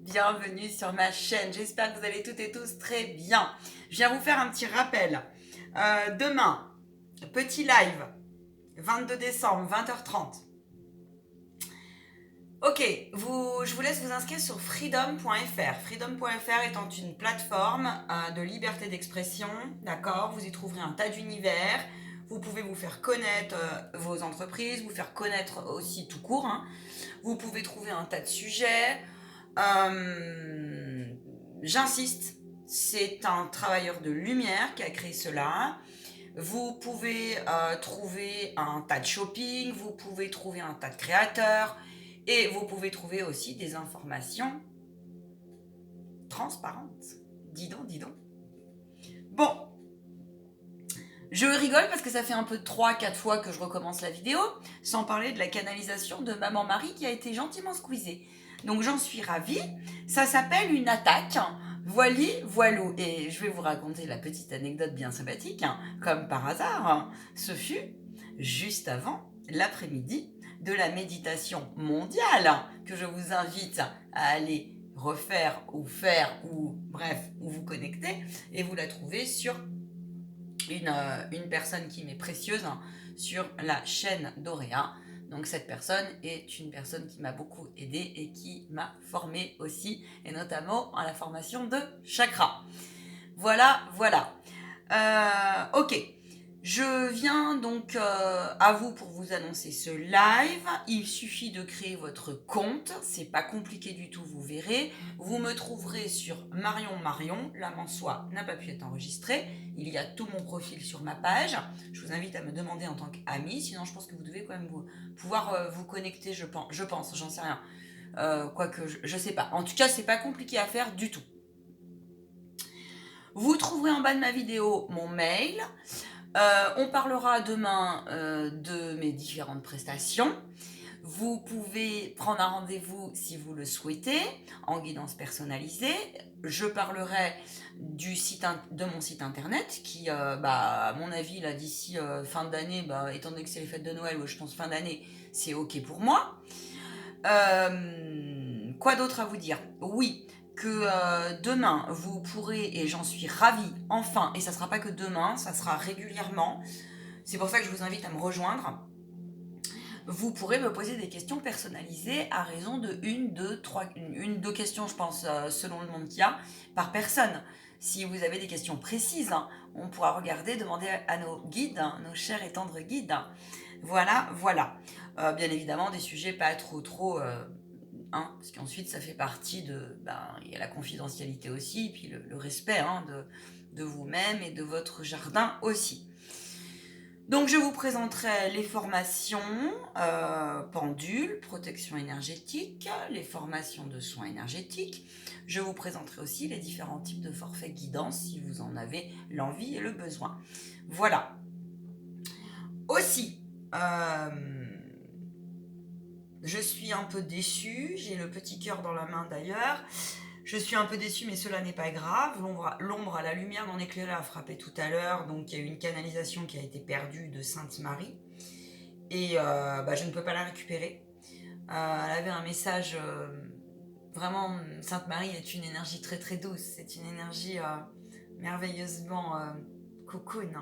bienvenue sur ma chaîne. J'espère que vous allez toutes et tous très bien. Je viens vous faire un petit rappel. Demain, petit live, 22 décembre, 20h30. Ok, je vous laisse vous inscrire sur freedom.fr. Freedom.fr étant une plateforme de liberté d'expression, d'accord? Vous y trouverez un tas d'univers. Vous pouvez vous faire connaître vos entreprises, vous faire connaître aussi tout court, hein. Vous pouvez trouver un tas de sujets. J'insiste, c'est un travailleur de lumière qui a créé cela. Vous pouvez trouver un tas de shopping, vous pouvez trouver un tas de créateurs et vous pouvez trouver aussi des informations transparentes. Dis donc, dis donc. Bon, je rigole parce que ça fait un peu 3-4 fois que je recommence la vidéo, sans parler de la canalisation de Maman Marie qui a été gentiment squeezée. Donc j'en suis ravie. Ça s'appelle une attaque. Voili, voilou. Et je vais vous raconter la petite anecdote bien sympathique. Comme par hasard, ce fut juste avant l'après-midi de la méditation mondiale que je vous invite à aller refaire ou faire ou bref, ou vous connecter et vous la trouvez sur une personne qui m'est précieuse sur la chaîne d'Auréa. Donc cette personne est une personne qui m'a beaucoup aidée et qui m'a formée aussi, et notamment à la formation de chakra. Voilà, voilà. Ok. Je viens donc à vous pour vous annoncer ce live. Il suffit de créer votre compte, c'est pas compliqué du tout, vous verrez. Vous me trouverez sur Marion. L'âme en soi n'a pas pu être enregistrée. Il y a tout mon profil sur ma page. Je vous invite à me demander en tant qu'ami, sinon je pense que vous devez quand même pouvoir vous connecter, je pense, j'en sais rien. Quoique, je sais pas. En tout cas, c'est pas compliqué à faire du tout. Vous trouverez en bas de ma vidéo mon mail. On parlera demain de mes différentes prestations. Vous pouvez prendre un rendez-vous si vous le souhaitez en guidance personnalisée. Je parlerai de mon site internet qui, à mon avis, là d'ici fin d'année, étant donné que c'est les fêtes de Noël, je pense fin d'année, c'est ok pour moi. Quoi d'autre à vous dire? Oui, que demain, vous pourrez, et j'en suis ravie, enfin, et ça ne sera pas que demain, ça sera régulièrement, c'est pour ça que je vous invite à me rejoindre, vous pourrez me poser des questions personnalisées à raison de deux questions, je pense, selon le nombre qu'il y a, par personne. Si vous avez des questions précises, on pourra regarder, demander à nos guides, nos chers et tendres guides. Voilà, voilà. Bien évidemment, des sujets pas trop... parce qu'ensuite ça fait partie il y a la confidentialité aussi, et puis le respect de vous-même et de votre jardin aussi. Donc je vous présenterai les formations pendules, protection énergétique, les formations de soins énergétiques. Je vous présenterai aussi les différents types de forfaits guidance si vous en avez l'envie et le besoin. Voilà. Aussi, je suis un peu déçue, j'ai le petit cœur dans la main d'ailleurs. Je suis un peu déçue, mais cela n'est pas grave. L'ombre à la lumière non éclairée a frappé tout à l'heure. Donc, il y a eu une canalisation qui a été perdue de Sainte-Marie. Et je ne peux pas la récupérer. Elle avait un message... vraiment, Sainte-Marie est une énergie très très douce. C'est une énergie merveilleusement cocoon.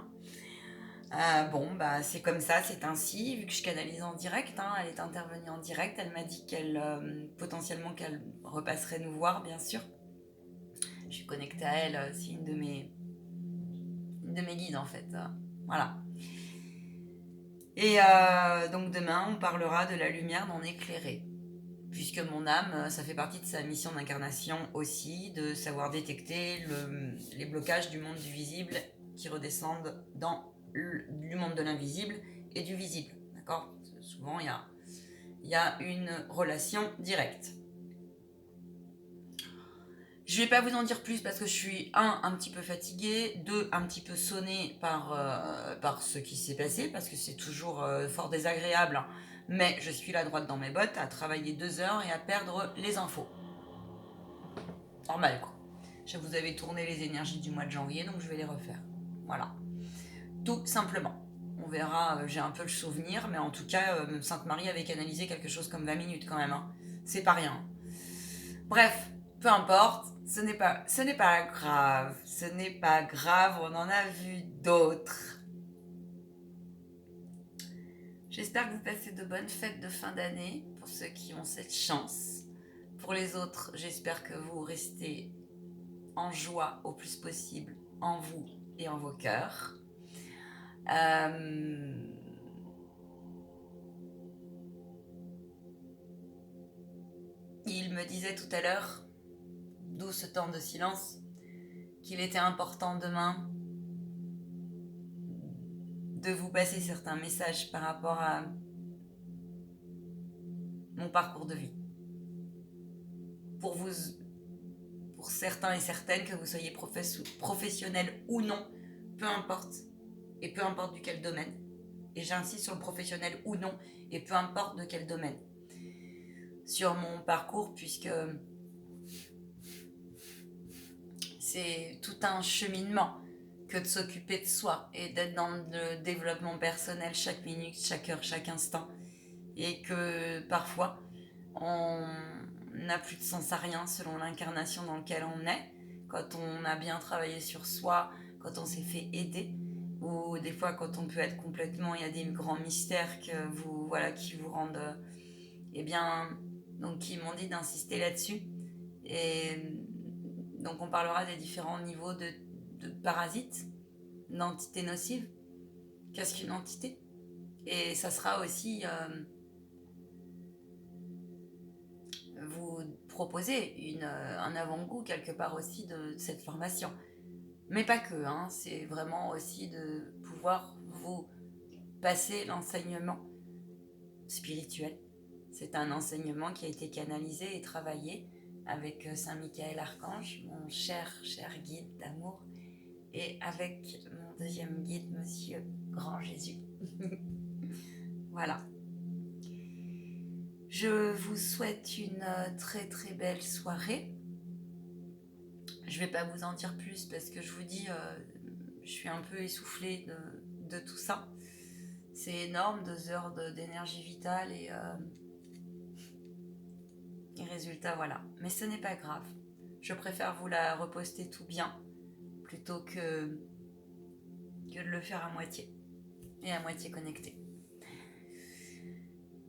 C'est comme ça, c'est ainsi. Vu que je canalise en direct, elle est intervenue en direct. Elle m'a dit potentiellement qu'elle repasserait nous voir, bien sûr. Je suis connectée à elle, c'est une de mes guides en fait. Voilà. Et donc demain, on parlera de la lumière non éclairée. Puisque mon âme, ça fait partie de sa mission d'incarnation aussi, de savoir détecter les blocages du monde du visible qui redescendent du monde de l'invisible et du visible. D'accord? Souvent, il y a une relation directe. Je ne vais pas vous en dire plus parce que je suis un petit peu fatiguée, un petit peu sonnée par ce qui s'est passé, parce que c'est toujours fort désagréable, mais je suis là droite dans mes bottes à travailler 2 heures et à perdre les infos. Normal quoi. Je vous avais tourné les énergies du mois de janvier, donc je vais les refaire. Voilà. Tout simplement. On verra, j'ai un peu le souvenir, mais en tout cas, Sainte-Marie avait canalisé quelque chose comme 20 minutes quand même. C'est pas rien. Bref, peu importe, ce n'est pas grave, ce n'est pas grave, on en a vu d'autres. J'espère que vous passez de bonnes fêtes de fin d'année, pour ceux qui ont cette chance. Pour les autres, j'espère que vous restez en joie au plus possible, en vous et en vos cœurs. Il me disait tout à l'heure, d'où ce temps de silence, qu'il était important demain de vous passer certains messages par rapport à mon parcours de vie. Pour certains et certaines, que vous soyez professionnels ou non, peu importe, et peu importe du quel domaine. Et j'insiste sur le professionnel ou non, et peu importe de quel domaine. Sur mon parcours, puisque c'est tout un cheminement que de s'occuper de soi et d'être dans le développement personnel chaque minute, chaque heure, chaque instant. Et que parfois, on n'a plus de sens à rien selon l'incarnation dans laquelle on est. Quand on a bien travaillé sur soi, quand on s'est fait aider, ou des fois quand on peut être complètement, il y a des grands mystères qui vous rendent, donc qui m'ont dit d'insister là-dessus. Et donc on parlera des différents niveaux de parasites, d'entités nocives. Qu'est-ce qu'une entité? Et ça sera aussi vous proposer un avant-goût quelque part aussi de cette formation. Mais pas que, c'est vraiment aussi de pouvoir vous passer l'enseignement spirituel. C'est un enseignement qui a été canalisé et travaillé avec Saint Michael Archange, mon cher guide d'amour, et avec mon deuxième guide, Monsieur Grand Jésus. Voilà. Je vous souhaite une très très belle soirée. Je vais pas vous en dire plus parce que je vous dis, je suis un peu essoufflée de tout ça. C'est énorme, 2 heures d'énergie vitale et résultat, voilà. Mais ce n'est pas grave. Je préfère vous la reposter tout bien plutôt que de le faire à moitié et à moitié connecté.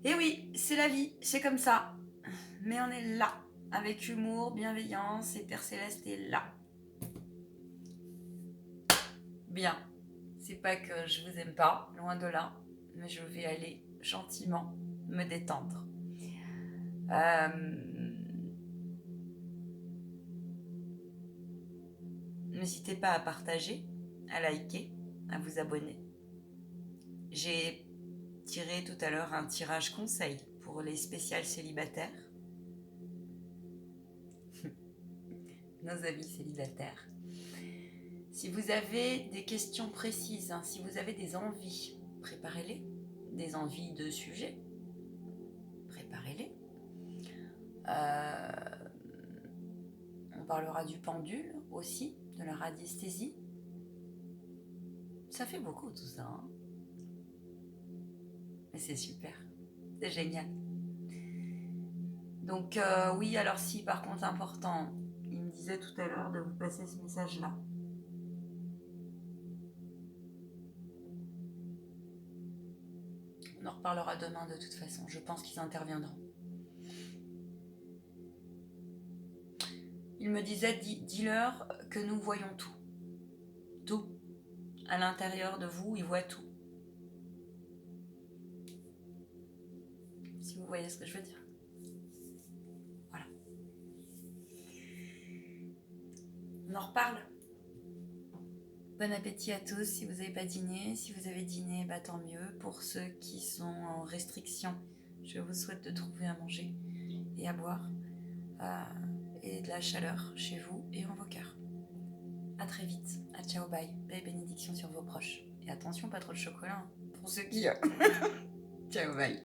Et oui, c'est la vie, c'est comme ça. Mais on est là, avec humour, bienveillance, et Père Céleste est là. Bien, c'est pas que je vous aime pas, loin de là, mais je vais aller gentiment me détendre. N'hésitez pas à partager, à liker, à vous abonner. J'ai tiré tout à l'heure un tirage conseil pour les spéciales célibataires. Nos amis célibataires. Si vous avez des questions précises, si vous avez des envies, préparez-les. Des envies de sujets, préparez-les. On parlera du pendule aussi, de la radiesthésie. Ça fait beaucoup tout ça. Mais c'est super, c'est génial. Donc oui, alors si par contre important, il me disait tout à l'heure de vous passer ce message-là. On en reparlera demain de toute façon, je pense qu'ils interviendront. Il me disait, dis-leur que nous voyons tout. Tout. À l'intérieur de vous, ils voient tout. Si vous voyez ce que je veux dire. Voilà. On en reparle. Bon appétit à tous si vous n'avez pas dîné. Si vous avez dîné, tant mieux. Pour ceux qui sont en restriction, je vous souhaite de trouver à manger et à boire. Et de la chaleur chez vous et en vos cœurs. À très vite. À ciao, bye. Bye, bénédiction sur vos proches. Et attention, pas trop de chocolat pour ceux qui... Ciao, bye.